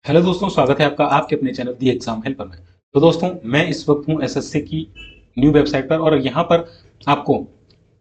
Hello दोस्तों, स्वागत है आपका आपके अपने चैनल दी एग्जाम हेल्पर में। तो दोस्तों, मैं इस वक्त हूँ एसएससी की न्यू वेबसाइट पर और यहाँ पर आपको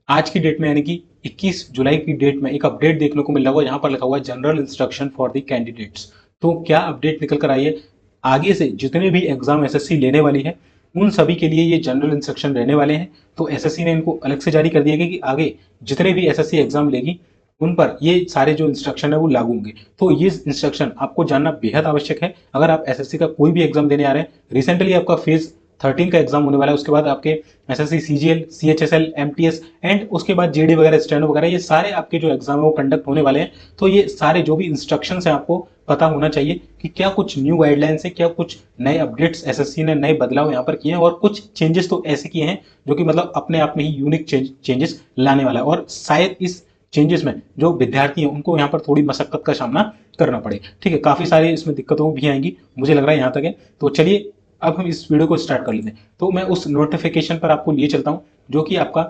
आज की डेट में यानी कि 21 जुलाई की डेट में एक अपडेट देखने को मिल रहा होगा। यहाँ पर लिखा हुआ है general instruction for the candidates. तो क्या अपडेट निकल कर आई है? आगे से जितने भी एग्जाम एसएससी लेने वाली है उन सभी के लिए ये जनरल इंस्ट्रक्शन रहने वाले हैं। तो एसएससी ने इनको अलग से जारी कर दिया गया कि आगे जितने भी एसएससी एग्जाम लेगी उन पर ये सारे जो इंस्ट्रक्शन है वो लागू होंगे। तो ये इंस्ट्रक्शन आपको जानना बेहद आवश्यक है अगर आप एसएससी का कोई भी एग्जाम देने आ रहे हैं। रिसेंटली आपका फेज 13 का एग्जाम होने वाला है, उसके बाद आपके SSC CGL, CHSL, MTS and उसके बाद जेडी वगैरह, स्टेनो वगैरह, ये सारे आपके जो एग्जाम है वो कंडक्ट होने वाले हैं। तो ये सारे जो भी इंस्ट्रक्शंस हैं आपको पता होना चाहिए कि क्या कुछ न्यू गाइडलाइंस है, क्या कुछ नए अपडेट्स एसएससी ने नए बदलाव यहाँ पर किए हैं और कुछ चेंजेस तो ऐसे किए हैं जो कि मतलब अपने आप में ही यूनिक चेंजेस लाने वाला है। और शायद इस चेंजेस में जो विद्यार्थी हैं उनको यहाँ पर थोड़ी मशक्कत का सामना करना पड़े। ठीक है, काफी सारी इसमें दिक्कतों भी आएंगी, मुझे लग रहा है यहाँ तक है। तो चलिए अब हम इस वीडियो को स्टार्ट कर लेते हैं। तो मैं उस नोटिफिकेशन पर आपको लिए चलता हूँ जो कि आपका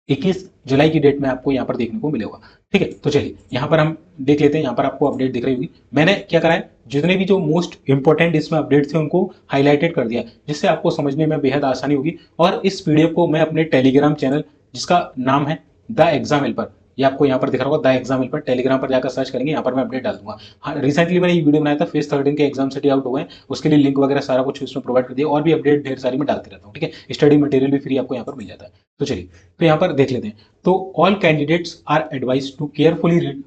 21 जुलाई की डेट में आपको यहाँ पर देखने को मिलेगा। ठीक है, तो चलिए यहाँ पर हम देख लेते हैं। यहाँ पर आपको अपडेट दिख रही होगी। मैंने क्या करा है, जितने भी जो मोस्ट इंपॉर्टेंट इसमें अपडेट्स थे उनको हाईलाइटेड कर दिया, जिससे आपको समझने में बेहद आसानी होगी। और इस पीडीएफ को मैं अपने टेलीग्राम चैनल, जिसका नाम है द एग्जाम हेल्पर, ये आपको यहाँ पर दिख रहा होगा द एग्जाम हेल्पर, टेलीग्राम पर जाकर सर्च करेंगे, यहाँ पर मैं अपडेट डाल दूंगा। हाँ, रिसेंटली मैंने ये वीडियो बनाया था, फेज 13 के एग्जाम सिटी आउट हो गए, उसके लिए लिंक वगैरह सारा कुछ उसमें प्रोवाइड कर दिया और भी अपडेट ढेर सारी मैं डालते रहता हूँ। ठीक है, स्टडी मटेरियल भी फ्री आपको यहाँ पर मिल जाता है। तो चलिए, तो यहाँ पर देख लेते हैं। तो all candidates are advise to carefully read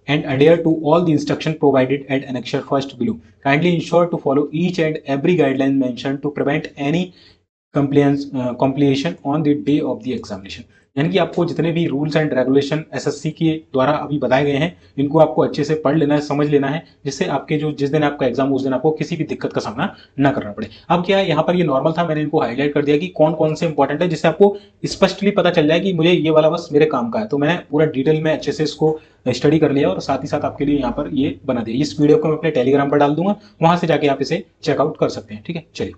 and adhere to all the instruction provided at annexure first below. Kindly ensure to follow each and every guideline mentioned to prevent any complication on the day of the examination। यानी कि आपको जितने भी rules and regulation SSC के द्वारा अभी बताए गए हैं इनको आपको अच्छे से पढ़ लेना है, समझ लेना है, जिससे आपके जो जिस दिन आपका एग्जाम उस दिन आपको किसी भी दिक्कत का सामना ना करना पड़े। अब क्या है, यहाँ पर ये नॉर्मल था, मैंने इनको हाईलाइट कर दिया कि कौन कौन से इंपॉर्टेंट है, जिससे आपको स्पष्टली पता चल जाए कि मुझे ये वाला बस मेरे काम का है। तो मैंने पूरा डिटेल में अच्छे से इसको स्टडी कर लिया और साथ ही साथ आपके लिए यहाँ पर ये बना दिया। इस वीडियो को मैं अपने टेलीग्राम पर डाल दूंगा, वहां से जाके आप इसे चेकआउट कर सकते हैं। ठीक है, चलिए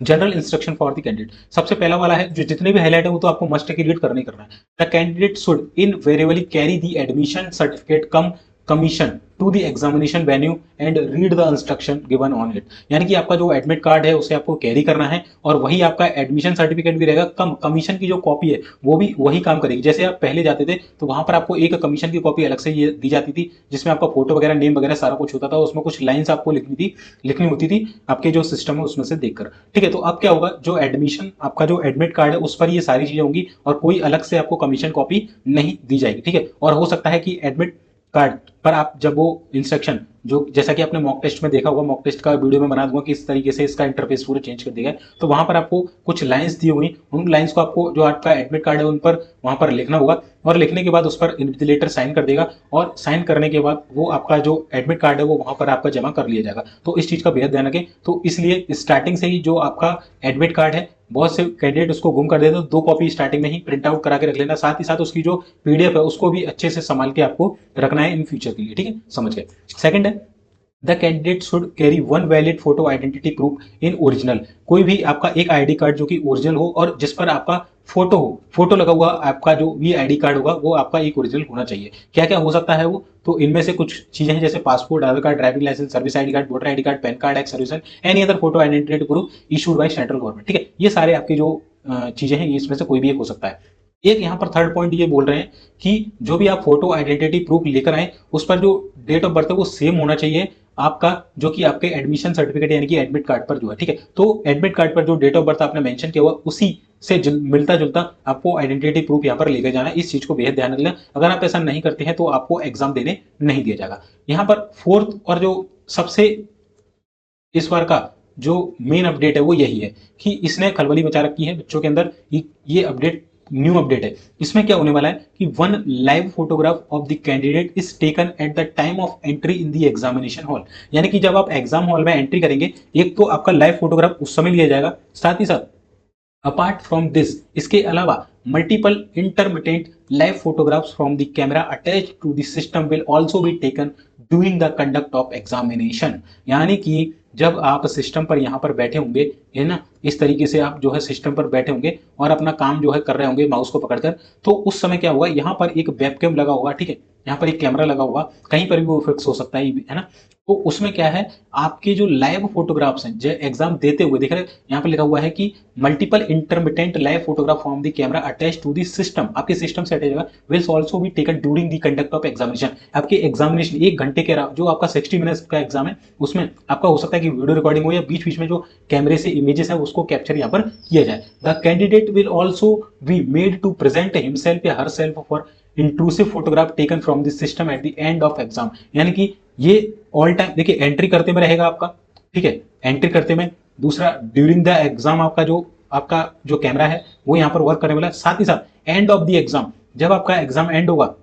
general instruction for the candidate, सबसे पहला वाला है, जो जितने भी हाईलाइट है वो तो आपको मस्ट की रीड करना ही करना है। The candidate should invariably carry the admission certificate cum commission to the examination venue and read the instruction given on it. यानी कि आपका जो एडमिट कार्ड है उसे आपको कैरी करना है और वही आपका एडमिशन सर्टिफिकेट भी रहेगा। कम कमीशन की जो कॉपी है वो भी वही काम करेगी। जैसे आप पहले जाते थे तो वहां पर आपको एक कमीशन की कॉपी अलग से ये दी जाती थी, जिसमें आपका फोटो वगैरह, नेम वगैरह सारा कुछ होता था, उसमें कुछ लाइन्स आपको लिखनी होती थी आपके जो सिस्टम है उसमें से देखकर। ठीक है, तो अब क्या होगा, जो एडमिशन आपका जो एडमिट कार्ड है उस पर ये सारी चीजें होंगी और कोई अलग से आपको कमीशन कॉपी नहीं दी जाएगी। ठीक है, और हो सकता है कि एडमिट कार्ड पर आप जब वो इंस्ट्रक्शन, जो जैसा कि आपने मॉक टेस्ट में देखा होगा, मॉक टेस्ट का वीडियो में बना दूंगा कि इस तरीके से इसका इंटरफेस पूरा चेंज कर दिया है, तो वहां पर आपको कुछ लाइंस दी हुई, उन लाइंस को आपको जो आपका एडमिट कार्ड है उन पर वहां पर लिखना होगा और लिखने के बाद उस पर इन्विजिलेटर साइन कर देगा और साइन करने के बाद वो आपका जो एडमिट कार्ड है वो वहां पर आपका जमा कर लिया जाएगा। तो इस चीज का बेहद ध्यान रखें। तो इसलिए स्टार्टिंग से ही जो आपका एडमिट कार्ड है, बहुत से कैंडिडेट उसको गुम कर देते हैं, तो 2 कॉपी स्टार्टिंग में ही प्रिंट आउट करा के रख लेना। साथ ही साथ उसकी जो पीडीएफ है उसको भी अच्छे से संभाल के आपको रखना है इन फ्यूचर के लिए। ठीक है, समझ गए। सेकंड है, the candidate should carry one valid photo identity proof in original. कोई भी आपका एक आईडी कार्ड जो कि ओरिजिनल हो और जिस पर आपका फोटो हो, फोटो लगा हुआ आपका जो भी आईडी कार्ड होगा वो आपका एक ओरिजिनल होना चाहिए। क्या क्या हो सकता है वो, तो इनमें से कुछ चीजें हैं जैसे passport, Aadhaar card, driving licence, service ID card, voter ID card, PAN card, ex service, any other photo identity proof issued by central government. ठीक है, ये सारे आपके जो चीजें हैं इसमें से कोई भी एक हो सकता है। एक यहाँ पर थर्ड पॉइंट ये बोल रहे हैं कि जो भी आप फोटो आइडेंटिटी प्रूफ लेकर आए उस पर जो डेट ऑफ बर्थ है वो सेम होना चाहिए आपका, जो कि आपके एडमिशन सर्टिफिकेट यानी कि एडमिट कार्ड पर जो है। ठीक है, तो एडमिट कार्ड पर जो डेट ऑफ बर्थ आपने मेंशन किया हुआ उसी से मिलता जुलता आपको आइडेंटिटी प्रूफ यहाँ पर लेकर जाना है। इस चीज को बेहद ध्यान रखना। अगर आप ऐसा नहीं करते हैं तो आपको एग्जाम देने नहीं दिया जाएगा। यहाँ पर फोर्थ और जो सबसे इस बार का जो मेन अपडेट है वो यही है कि इसने खलबली मचा रखी है बच्चों के अंदर। ये अपडेट न्यू अपडेट है। इसमें क्या होने वाला है कि one live photograph of the candidate is taken at the time of entry in the examination hall. यानी कि जब आप एग्जाम हॉल में एंट्री करेंगे, एक तो आपका लाइव फोटोग्राफ उस समय लिया जाएगा, साथ ही साथ अपार्ट फ्रॉम दिस, इसके अलावा multiple intermittent live photographs from the camera attached to the system will also be taken during the conduct of examination. यानी कि जब आप सिस्टम पर यहाँ पर बैठे होंगे है ना, इस तरीके से आप जो है सिस्टम पर बैठे होंगे और अपना काम जो है कर रहे होंगे माउस को पकड़कर, तो उस समय क्या होगा, यहाँ पर एक वेबकैम लगा होगा, ठीक है, यहाँ पर एक कैमरा लगा होगा, कहीं पर भी वो फिक्स हो सकता है ना। तो उसमें क्या है, आपके जो लाइव फोटोग्राफ्स हैं जो एग्जाम देते हुए, देख रहे हैं यहाँ पर लिखा हुआ है कि multiple intermittent live photograph from the camera attach to the system, आपके सिस्टम से अटैच होगा, will also be taken during the conduct of examination. आपके एग्जामिनेशन 1 घंटे के जो आपका 60 मिनट्स का एग्जाम है, उसमें आपका हो सकता है कि वीडियो रिकॉर्डिंग हो या बीच बीच में जो कैमरे से इमेजेस है उसको कैप्चर यहाँ पर किया जाए। The candidate will also be made to present himself या herself for intrusive photograph taken from the system at the end of exam. यानी कि ये ऑल टाइम देखिए एंट्री करते में रहेगा आपका, ठीक है, एंट्री करते में, दूसरा ड्यूरिंग द एग्जाम आपका जो कैमरा है वो यहाँ पर वर्क करने वाला है, साथ ही साथ एंड ऑफ द एग्जाम, जब आपका एग्जाम एंड होगा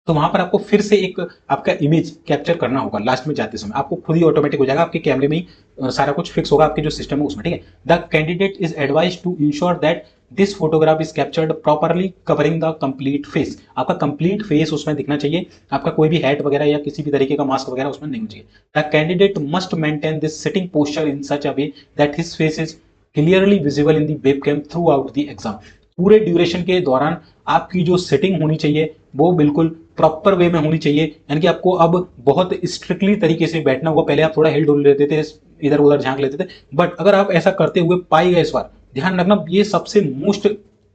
तो वहां पर आपको फिर से एक आपका इमेज कैप्चर करना होगा लास्ट में जाते समय, आपको खुद ही ऑटोमेटिक हो जाएगा, आपके कैमरे में ही सारा कुछ फिक्स होगा आपके जो सिस्टम है उसमें, ठीक है। The candidate is advise to ensure that this photograph is captured properly covering the complete face, आपका कंप्लीट फेस उसमें दिखना चाहिए, आपका कोई भी हैट वगैरह या किसी भी तरीके का मास्क वगैरह उसमें नहीं होना चाहिए। The candidate must maintain this sitting posture in such a way that his face is clearly visible in the webcam through out the exam. पूरे ड्यूरेशन के दौरान आपकी जो सेटिंग होनी चाहिए वो बिल्कुल प्रॉपर वे में होनी चाहिए, यानी कि आपको अब बहुत स्ट्रिक्टली तरीके से बैठना होगा। पहले आप थोड़ा हिल डुल लेते थे, इधर उधर झांक लेते थे, बट अगर आप ऐसा करते हुए पाए गए इस बार, ध्यान रखना ये सबसे मोस्ट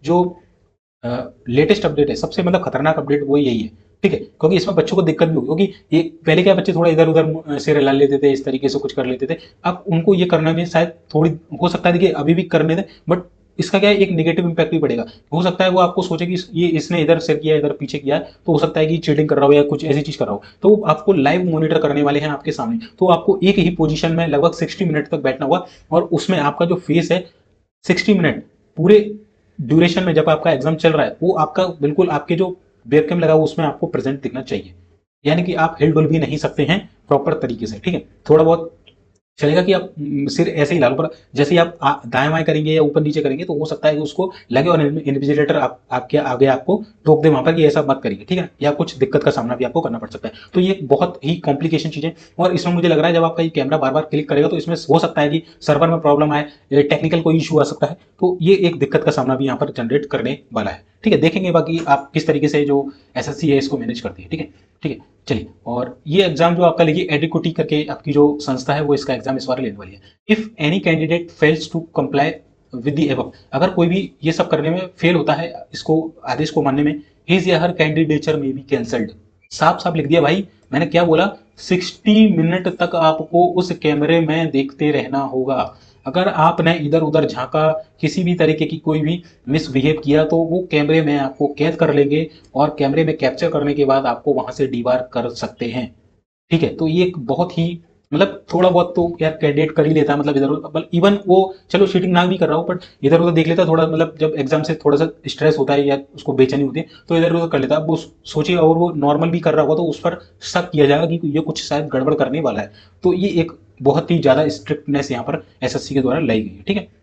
जो लेटेस्ट अपडेट है, सबसे मतलब खतरनाक अपडेट वो यही है, ठीक है, क्योंकि इसमें बच्चों को दिक्कत भी होगी, क्योंकि ये पहले क्या बच्चे थोड़ा इधर उधर सिर हिला लेते थे, इस तरीके से कुछ कर लेते थे, अब उनको ये करने में शायद थोड़ी हो सकता है, देखिए अभी भी करने दें, बट इसका क्या है एक नेगेटिव इंपैक्ट भी पड़ेगा। हो सकता है वो आपको सोचे कि ये इसने इधर सिर किया इधर पीछे किया, तो हो सकता है कि चीटिंग कर रहा हो या कुछ ऐसी चीज कर रहा हो, तो आपको लाइव मॉनिटर करने वाले हैं आपके सामने, तो आपको एक ही पोजीशन में लगभग 60 मिनट तक बैठना होगा, और उसमें आपका जो फेस है 60 मिनट पूरे ड्यूरेशन में जब आपका एग्जाम चल रहा है वो आपका बिल्कुल आपके जो वेबकैम लगा हुआ उसमें आपको प्रेजेंट दिखना चाहिए, यानी कि आप हिल डुल भी नहीं सकते हैं प्रॉपर तरीके से, ठीक है। थोड़ा बहुत चलेगा कि आप सिर ऐसे ही लाल, पर जैसे ही आप दाएं बाएं करेंगे या ऊपर नीचे करेंगे तो हो सकता है कि उसको लगे और इन्विजिलेटर आपके आगे आपको टोक दे वहां पर कि ऐसा मत करिए, ठीक है, या कुछ दिक्कत का सामना भी आपको करना पड़ सकता है। तो ये बहुत ही कॉम्प्लिकेशन चीज है, और इसमें मुझे लग रहा है जब आपका ये कैमरा बार बार क्लिक करेगा तो इसमें हो सकता है कि सर्वर में प्रॉब्लम आए, टेक्निकल कोई इशू आ सकता है, तो ये एक दिक्कत का सामना भी यहाँ पर जनरेट करने वाला है, ठीक है। देखेंगे बाकी आप किस तरीके से जो एसएससी है इसको मैनेज करती है, ठीक है, ठीक है। चलिए, और ये एग्जाम जो आपका लेगी एडिक्विटी करके आपकी जो संस्था है वो इसका एग्जाम इस बार लेने वाली है। If any candidate fails to comply with the above, अगर कोई भी ये सब करने में फेल होता है, इसको आदेश को मानने में, हिज या हर कैंडिडेचर में बी कैंसल्ड। साफ साफ लिख दिया भाई, मैंने क्या बोला, 60 मिनट तक आपको उस कैमरे में देखते रहना होगा। अगर आपने इधर उधर झांका, किसी भी तरीके की कोई भी मिसबिहेव किया, तो वो कैमरे में आपको कैद कर लेंगे और कैमरे में कैप्चर करने के बाद आपको वहां से डीबार कर सकते हैं, ठीक है। तो ये एक बहुत ही मतलब थोड़ा बहुत तो यार कैंडिडेट कर ही लेता है, मतलब इधर उधर, इवन वो चलो चीटिंग ना भी कर रहा हो बट इधर उधर देख लेता है थोड़ा, मतलब जब एग्जाम से थोड़ा सा स्ट्रेस होता है या उसको बेचैनी होती है तो इधर उधर कर लेता है। अब वो सोचिए और वो नॉर्मल भी कर रहा होगा तो उस पर शक किया जाएगा कि ये कुछ शायद गड़बड़ करने वाला है। तो ये एक बहुत ही ज्यादा स्ट्रिक्टनेस यहाँ पर एसएससी के द्वारा लाई गई है, ठीक है।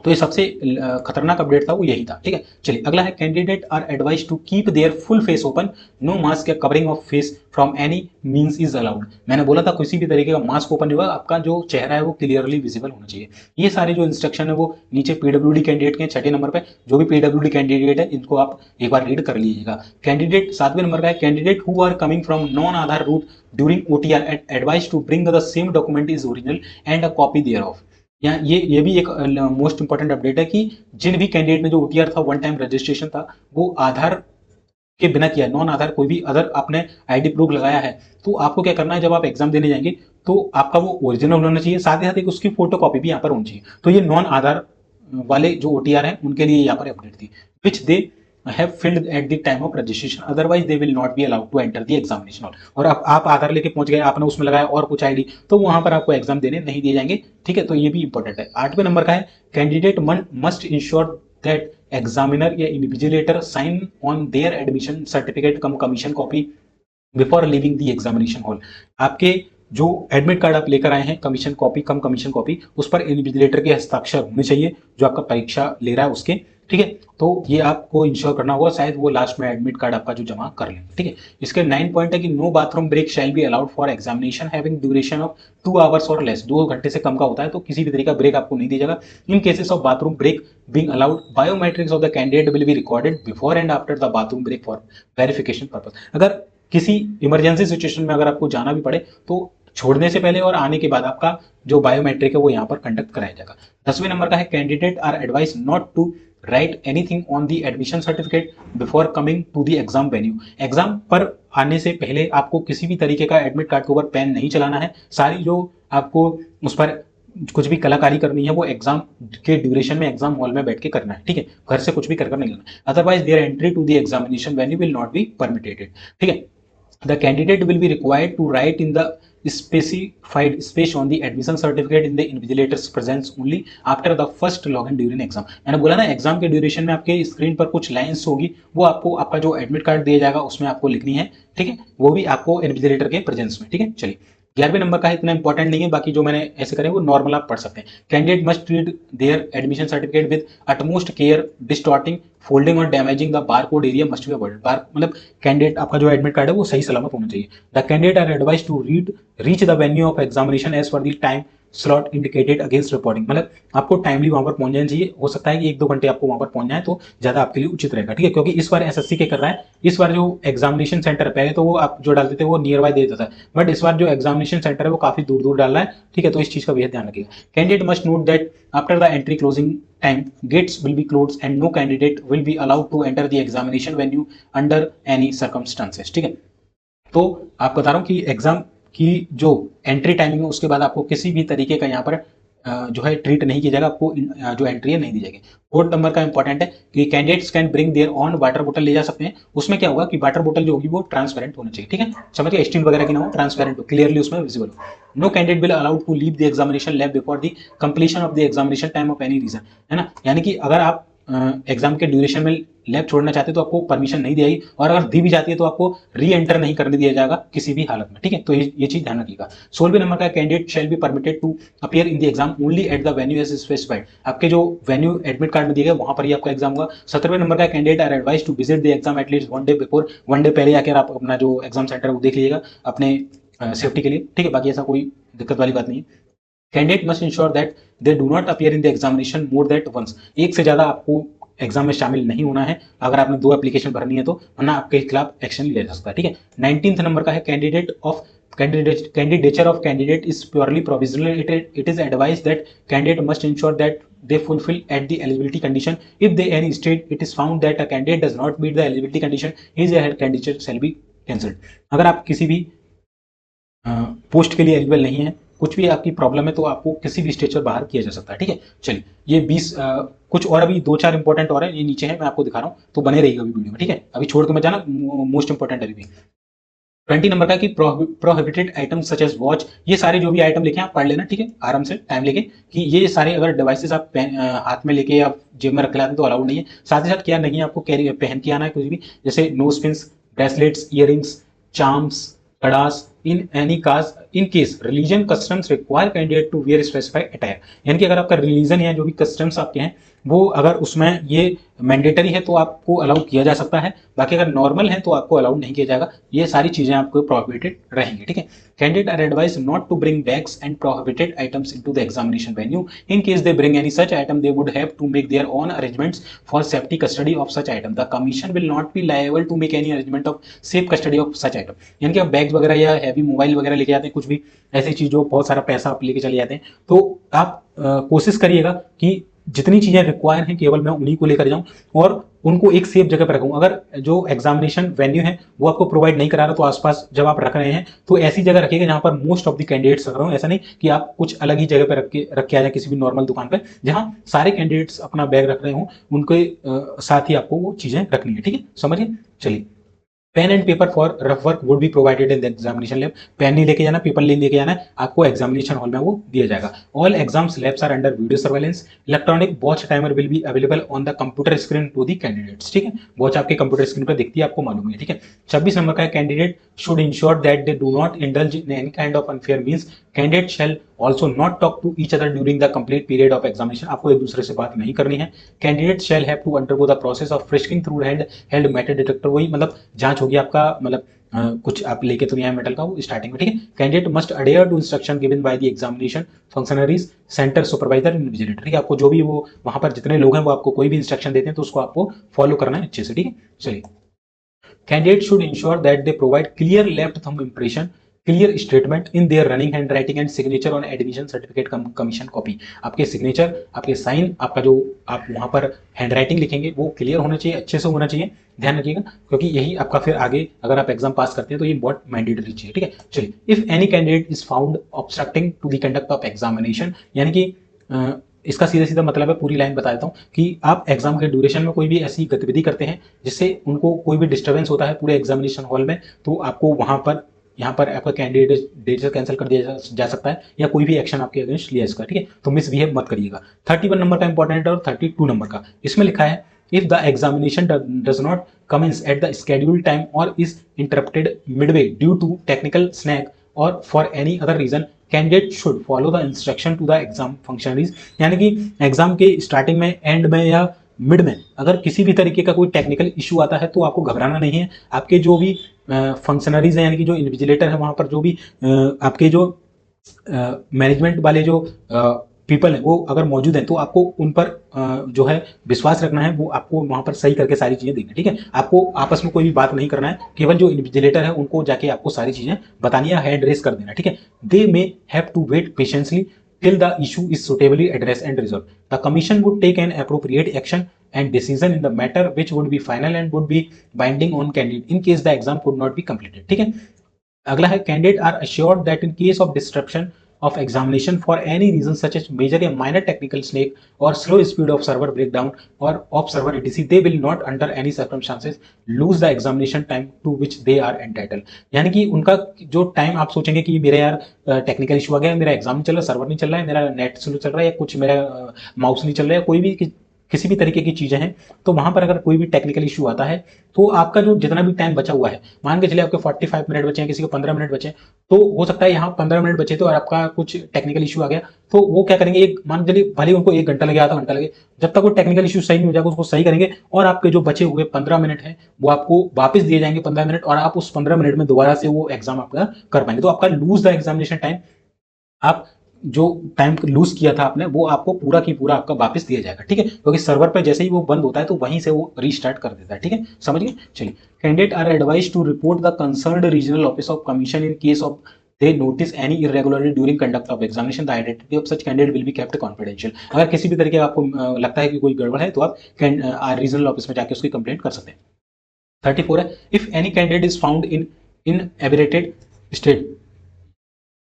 तो ये सबसे खतरनाक अपडेट था वो यही था, ठीक है। चलिए अगला है, candidate are advise to keep their full face open, no mask या covering of face from any means is allowed. मैंने बोला था किसी भी तरीके का मास्क ओपन नहीं होगा, आपका जो चेहरा है वो क्लियरली विजिबल होना चाहिए। ये सारे जो इंस्ट्रक्शन है वो नीचे पीडब्ल्यूडी कैंडिडेट के 6 नंबर पे, जो भी पीडब्ल्यूडी कैंडिडेट है इनको आप एक बार रीड कर लीजिएगा। कैंडिडेट 7वें नंबर का है, candidate who are coming from non Aadhaar route during OTR advise to bring the same document is original and a copy thereof. यहाँ ये भी एक मोस्ट इंपॉर्टेंट अपडेट है कि जिन भी कैंडिडेट ने जो ओटीआर था, वन टाइम रजिस्ट्रेशन था, वो आधार के बिना किया, नॉन आधार कोई भी अदर आपने आईडी प्रूफ लगाया है, तो आपको क्या करना है, जब आप एग्जाम देने जाएंगे तो आपका वो ओरिजिनल होना चाहिए, साथ ही साथ एक उसकी फोटो कॉपी भी यहाँ पर होनी चाहिए। तो ये नॉन आधार वाले जो ओटीआर हैं उनके लिए यहाँ पर अपडेट थी, विच दे have filled at the time of registration, otherwise they will not be allowed to enter the examination hall। और आप आधार लेके पहुंच गए, आपने उसमें लगाया और कुछ आईडी, तो वहां पर आपको एग्जाम देने नहीं दिए जाएंगे, ठीक है। तो ये भी इंपॉर्टेंट है। 8वें नंबर का है, candidate must ensure that examiner या invigilator sign on their admission certificate cum commission copy before leaving the examination hall. आपके जो एडमिट कार्ड आप लेकर आए हैं, commission copy cum commission copy, उस पर इन्विजिलेटर के हस्ताक्षर होने चाहिए जो आपका परीक्षा ले रहा है उसके, ठीक है। तो ये आपको इंश्योर करना होगा, शायद वो लास्ट में एडमिट कार्ड आपका जो जमा कर लें, ठीक है। इसके 9 पॉइंट है कि no bathroom break shall be allowed for examination having duration of 2 hours और लेस। 2 घंटे से कम का होता है तो किसी भी तरीके का ब्रेक आपको नहीं दिया जाएगा। In cases of bathroom break being allowed, biometrics of the candidate will be recorded before and after the bathroom break for verification purpose। अगर किसी इमरजेंसी सिचुएशन में अगर आपको जाना भी पड़े तो छोड़ने से पहले और आने के बाद आपका जो बायोमेट्रिक है वो यहाँ पर कंडक्ट कराया जाएगा। 10वें नंबर का है candidate are advise not to write anything on the admission certificate before coming to the exam venue. Exam पर आने से पहले आपको किसी भी तरीके का एडमिट कार्ड के ऊपर पेन नहीं चलाना है। सारी जो आपको उस पर कुछ भी कलाकारी करनी है वो एग्जाम के ड्यूरेशन में एग्जाम हॉल में बैठ के करना है, ठीक है। घर से कुछ भी कर नहीं करना। Otherwise their entry to the examination venue will not be permitted, ठीक है। The candidate will be required to write in the specified space on the admission certificate in the invigilator's presence only after the first login during exam। मैंने बोला ना exam के duration में आपके screen पर कुछ लाइंस होगी, वो आपको आपका जो एडमिट कार्ड दिया जाएगा उसमें आपको लिखनी है, ठीक है। वो भी आपको इन्विजिलेटर के प्रेजेंस में, ठीक है। चलिए 11वें नंबर का है, इतना इंपॉर्टेंट नहीं है, बाकी जो मैंने ऐसे करे वो नॉर्मल आप पढ़ सकते हैं। Candidate must read their admission certificate with utmost care, distorting, folding और damaging the barcode area must be avoided. Bar मतलब कैंडिडेट आपका जो एडमिट कार्ड है वो सही सलामत होना चाहिए। The candidate are advise to reach the venue of examination as per the time slot indicated against reporting. मतलब आपको टाइमली वहां पर पहुंच जाना चाहिए। हो सकता है कि 1-2 घंटे आपको वहां पर पहुंच जाए तो ज्यादा आपके लिए उचित रहेगा, ठीक है। क्योंकि इस बार एसएससी के कर रहा है, इस बार जो एग्जामिनेशन सेंटर पहले तो वो आप जो डालते थे वो नियर बाय दे देता था, बट इस बार जो एग्जामिनेशन सेंटर है वो काफी दूर दूर डाल रहा है, ठीक है। तो इस चीज का बेहद ध्यान रखिएगा। Candidate must note that after the entry closing time gates will be closed and no candidate will be allowed to enter the examination venue under any circumstances, ठीक है। तो आप बता रहा हूँ कि एग्जाम की जो एंट्री टाइमिंग है उसके बाद आपको किसी भी तरीके का यहाँ पर जो है ट्रीट नहीं किया जाएगा, आपको जो एंट्री है नहीं दी जाएगी। 4 नंबर का इंपॉर्टेंट है कि candidates can bring their on water बोतल ले जा सकते हैं। उसमें क्या होगा कि वाटर बोतल जो होगी वो ट्रांसपेरेंट होना चाहिए, ठीक है। समझिए स्टील वगैरह की ना हो, ट्रांसपेरेंट हो, क्लियरली उसमें विजिबल हो। No candidate will allowed to leave the examination lab before the completion of the examination time of any reason, है ना। यानी कि अगर आप एग्जाम के ड्यूरेशन में लैब छोड़ना चाहते हैं तो आपको परमिशन नहीं दी जाएगी, और अगर दी भी जाती है तो आपको री एंटर नहीं करने दिया जाएगा किसी भी हालत में, ठीक है। तो ये चीज ध्यान रखिएगा। 16वें नंबर का candidate shall be permitted to appear in the exam only at the venue as specified. आपके जो वेन्यू एडमिट कार्ड में दिए गए वहां पर ही आपका एग्जाम होगा। 17वें नंबर का candidate are advise to visit the exam at least 1 day before. 1 day पहले आकर आप अपना जो एग्जाम सेंटर है वो देख लीजिएगा अपने सेफ्टी के लिए, ठीक है। बाकी ऐसा कोई दिक्कत वाली बात नहीं है। Candidate must ensure that they do not appear in the examination more that once. एक से ज्यादा आपको एग्जाम में शामिल नहीं होना है अगर आपने 2 एप्लीकेशन भरनी है तो, वरना आपके खिलाफ एक्शन लिया जा सकता है, ठीक है। 19th नंबर का है candidature of candidate is purely provisional. It is advised that candidate must ensure that they fulfill at the eligibility condition. If they any state it is found that a candidate does not meet the eligibility condition, his or her candidature shall be cancelled। अगर आप किसी भी post के लिए eligible नहीं है, कुछ भी आपकी प्रॉब्लम है तो आपको किसी भी स्टेज पर बाहर किया जा सकता है, ठीक है। चलिए ये 20 कुछ और अभी 2-4 इंपॉर्टेंट और है, ये नीचे है, मैं आपको दिखा रहा हूँ, तो बने रहिएगा अभी वीडियो में, ठीक है। अभी छोड़ के मत जाना, मोस्ट इंपॉर्टेंट है अभी। 20 नंबर का कि prohibited item such as watch. ये सारे जो भी आइटम लेके आप पढ़ लेना, ठीक है, आराम से टाइम लेके, कि ये सारे अगर डिवाइसेस आप हाथ में लेके या जेब में रख लाते हैं तो अलाउड नहीं है। साथ ही साथ क्या नहीं है, आपको कैरी पहन के आना है कुछ भी, जैसे nose pins, bracelets, earrings, charms, kadas, in any cause in case religion customs require candidate to wear specified attire. यानी कि अगर आपका रिलीजन है, जो भी कस्टम्स आपके हैं वो अगर उसमें ये मैंडेटरी है तो आपको अलाउ किया जा सकता है, बाकी अगर नॉर्मल है तो आपको अलाउ नहीं किया जाएगा। ये सारी चीजें आपको प्रोहिबिटेड रहेंगी, ठीक है। Candidate are advise not to bring bags and prohibited items into the examination venue. In case they bring any such item they would have to make their own arrangements for safety custody of such item. The commission will not be liable to make any arrangement of safe custody of such item. यानी कि आप bags वगैरह या heavy mobile वगैरह लेके जाते हैं, कुछ भी ऐसी चीज जो बहुत सारा पैसा आप लेके चले जाते हैं, तो आप कोशिश करिएगा कि जितनी चीजें रिक्वायर हैं केवल मैं उन्हीं को लेकर जाऊं और उनको एक सेफ जगह पर रखूं। अगर जो एग्जामिनेशन वेन्यू है वो आपको प्रोवाइड नहीं करा रहा तो आसपास जब आप रख रहे हैं तो ऐसी जगह रखिएगा जहां पर मोस्ट ऑफ द कैंडिडेट्स रख रहा हूं। ऐसा नहीं कि आप कुछ अलग ही जगह पर रख के आ जाए किसी भी नॉर्मल दुकान पर, जहां सारे कैंडिडेट्स अपना बैग रख रहे हों, उनके साथ ही आपको वो चीजें रखनी है, ठीक है, समझिए। चलिए pen and paper for rough work would be provided in the examination lab. Pen नहीं लेके जाना, पेपर नहीं लेके जाना है, आपको एग्जामिनेशन हॉल में वो दिया जाएगा। All exams labs are under video surveillance. Electronic watch timer will be available on the computer screen to the candidates, ठीक है। वॉच आपके कंप्यूटर स्क्रीन पर दिखती है, आपको मालूम है, ठीक है। 26 नंबर का candidate should ensure that they do not indulge in any kind of unfair means. Candidate shall also not talk to each other during the complete period of examination, आपको एक दूसरे से बात नहीं करनी है। Candidate shall have to undergo the process of frisking through held metal detector, वही मतलब जांच होगी आपका, मतलब कुछ आप लेके तो नहीं आए मेटल का वो स्टार्टिंग में, ठीक है। Candidate must adhere to instruction given by the examination functionaries centre supervisor invigilator, ठीक है। आपको जो भी वो वहां पर जितने लोग हैं वो आपको कोई भी इंस्ट्रक्शन देते हैं तो उसको आपको फॉलो करना है अच्छे से, ठीक है। चलिए, candidate should ensure that they provide clear left thumb impression, clear statement in their running hand writing and signature on admission certificate commission copy, आपके सिग्नेचर, आपके साइन, आपका जो आप वहां पर हैंड राइटिंग लिखेंगे वो क्लियर होना चाहिए, अच्छे से होना चाहिए, ध्यान रखिएगा, क्योंकि यही आपका फिर आगे अगर आप एग्जाम पास करते हैं तो ये बहुत मैंडेटरी चाहिए, ठीक है। चलिए, if any candidate is found obstructing to the conduct of examination, यानी कि इसका सीधा सीधा मतलब है, पूरी लाइन बता देता हूँ कि आप एग्जाम के ड्यूरेशन में कोई भी ऐसी गतिविधि करते हैं जिससे उनको कोई भी डिस्टर्बेंस होता है पूरे एग्जामिनेशन हॉल में, तो आपको वहां पर यहाँ पर आपका कैंडिडेट डेट से कैंसिल कर दिया जा सकता है या कोई भी एक्शन आपके अगेंस्ट लिया इसका, ठीक है। तो मिसबिहेव मत करिएगा। 31 नंबर का इंपॉर्टेंट है और 32 नंबर का, इसमें लिखा है if the examination does not commence at the scheduled time or is interrupted midway due to technical snag or for any other reason, candidate should follow the instruction to the exam functionaries, यानी कि exam के starting में, and में या mid में अगर किसी भी तरीके का कोई टेक्निकल इशू आता है तो आपको घबराना नहीं है। आपके जो भी फंक्शनरीज हैं, यानी कि जो इन्विजिलेटर है वहां पर, जो भी आपके जो मैनेजमेंट वाले जो पीपल है वो अगर मौजूद है तो आपको उन पर जो है विश्वास रखना है, वो आपको वहां पर सही करके सारी चीजें देंगे, ठीक है। आपको आपस में कोई भी बात नहीं करना है, केवल जो इन्विजिलेटर है उनको जाके आपको सारी चीजें बतानी है, हैंड रेस कर देना, ठीक है। They may have to wait patiently till the issue is suitably addressed and resolved. The commission would take an appropriate action and decision in the matter which would be final and would be binding on candidate in case the exam could not be completed, ठीक है। अगला है, candidate are assured that in case of disruption of examination for any reason such as major or minor technical snag or slow speed of server breakdown or of server etc, they will not under any circumstances lose the examination time to which they are entitled, यानी कि उनका जो time आप सोचेंगे कि मेरा यार technical issue आ गया, मेरा एग्जाम नहीं चल रहा, सर्वर नहीं चल रहा है, मेरा नेट स्लो चल रहा है, या कुछ मेरा माउस नहीं चल रहा है, कोई भी किसी भी तरीके की चीजें हैं, तो वहां पर अगर कोई भी टेक्निकल इशू आता है तो आपका जो जितना भी टाइम बचा हुआ है, मान के चलिए आपके 45 मिनट बचे हैं, किसी को 15 मिनट बचे, तो हो सकता है यहाँ 15 मिनट बचे तो और आपका कुछ टेक्निकल इशू आ गया, तो वो क्या करेंगे, एक मान चलिए भले उनको 1 घंटा लगे, आधा घंटा लगे, जब तक वो टेक्निकल इशू सही नहीं हो जाएगा उसको सही करेंगे और आपके जो बचे हुए 15 मिनट है वो आपको वापस दिए जाएंगे 15 मिनट, और आप उस 15 मिनट में दोबारा से वो एग्जाम आपका कर पाएंगे। तो आपका लूज द एग्जामिनेशन टाइम, आप जो टाइम लूज किया था आपने वो आपको पूरा की पूरा आपका वापस दिया जाएगा, ठीक है, क्योंकि सर्वर पे जैसे ही वो बंद होता है तो वहीं से वो रीस्टार्ट कर देता है, ठीक है, समझ गए। चलिए, candidate are advise to report the concerned regional office of commission in case of they notice any irregularity during conduct of examination, the identity of such candidate will be kept confidential। अगर किसी भी तरीके का आपको लगता है कि कोई गड़बड़ है तो आप रीजनल ऑफिस में जाके उसकी कंप्लेंट कर सकते हैं। 34 है, if any candidate is found in inebriated state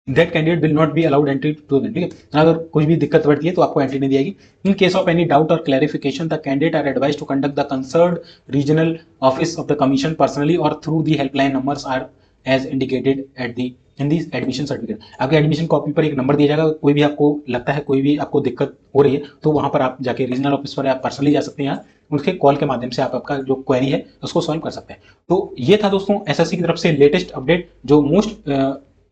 that candidate will not be allowed entry to, ठीक है, अगर कोई भी दिक्कत बढ़ती है तो आपको एंट्री नहीं दिएगी। In case of any doubt और clarification the candidate are advise to conduct the concerned regional office of the commission personally और through the helpline numbers are as indicated at the in the admission certificate. आपके admission copy पर एक number दिया जाएगा, कोई भी आपको लगता है कोई भी आपको दिक्कत हो रही है तो वहां पर आप जाके रीजनल ऑफिस पर आप पर्सनली जा सकते हैं, उसके कॉल के माध्यम से आप आपका जो क्वेरी है उसको सॉल्व कर सकते हैं। तो ये था दोस्तों एसएससी की तरफ से लेटेस्ट अपडेट, जो मोस्ट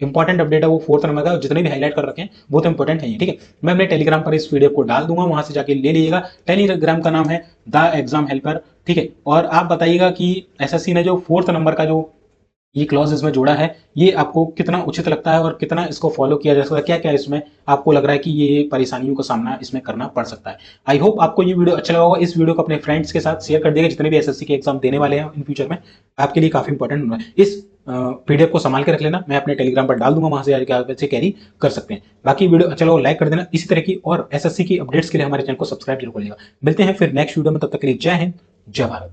इंपॉर्टेंट अपडेट है वो 4th नंबर का, जितने भी हाईलाइट कर रखे हैं वो तो इंपॉर्टेंट है, ठीक है। मैं अपने टेलीग्राम पर इस वीडियो को डाल दूंगा, वहां से जाके ले लीजिएगा। टेलीग्राम का नाम है द एग्जाम हेल्पर, ठीक है। और आप बताइएगा कि एसएससी ने जो 4th नंबर का जो ये क्लॉज इसमें जोड़ा है ये आपको कितना उचित लगता है और कितना इसको फॉलो किया जा सकता है, क्या क्या इसमें आपको लग रहा है कि ये परेशानियों का सामना इसमें करना पड़ सकता है। आई होप आपको ये वीडियो अच्छा लगा होगा। इस वीडियो को अपने फ्रेंड्स के साथ शेयर कर दिएगा, जितने भी एसएससी के एग्जाम देने वाले हैं इन फ्यूचर में आपके लिए काफी इंपॉर्टेंट होना है। इस पीडीएफ को संभाल के रख लेना, मैं अपने टेलीग्राम पर डाल दूंगा, वहां से आप इसे कैरी कर सकते हैं। बाकी वीडियो अच्छा लगा लाइक कर देना। इसी तरह की और एसएससी की अपडेट्स के लिए हमारे चैनल को सब्सक्राइब जरूर करिएगा। मिलते हैं फिर नेक्स्ट वीडियो में, तब तक के लिए जय हिंद जय भारत।